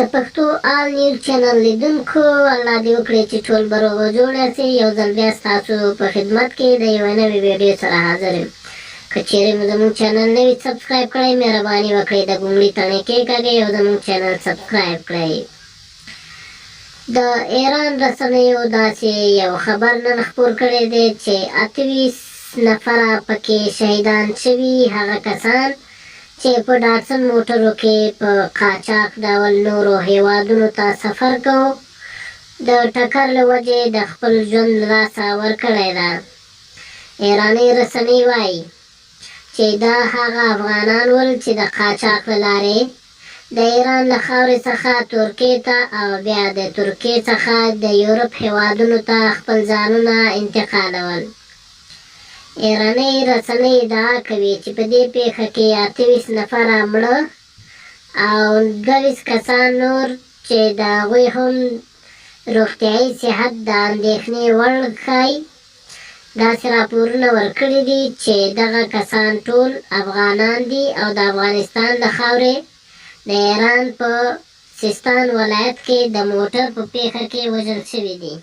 د پښتو آل نیوز چینل لیدونکو الله دې وکړي چې ټول به روغ جوړ یاستئ. یو ځل بیا ستاسو په خدمت کې د یوې نوې ویډیو سره حاضر یم. که چیرې مو زموږ چینل نه وي سبسکرایب کړئ، مهرباني وکړئ د ګونګړي تڼۍ کېکاږئ او زموږ چینل سبسکرایب کړئ. د ایران رسنیو داسې یو خبر نن خپور کړی دی چې 28 نفره پکې شهیدان شوي هغه کسان چې په ډاټسن موټرو کې په قاچاق ډول نورو هیوادونو ته سفر کوو د ټکر له وجې د خپل ژوند له لاسه ورکړی ده. ایراني رسنۍ وایي چې دا هغه افغانان ول چې د قاچاق له لارې د ایران له خاورې څخه ترکیې ته او بیا د ترکیې څخه د یورپ هیوادونو ته خپل ځانونه انتقالول. ایراني رسنۍ ادعا کوي چې په دې پیښه کې 28 نفره مړه او 22 کسان نور چې د هغوی هم روغتیایي صحت د اندېښنې وړ ښایي. داسې راپورونه ورکړي دي چې دغه کسان ټول افغانان دي او د افغانستان د خاورې د ایران په سیستان ولایت کې د موټر په پیښه کې وژل شوي دي.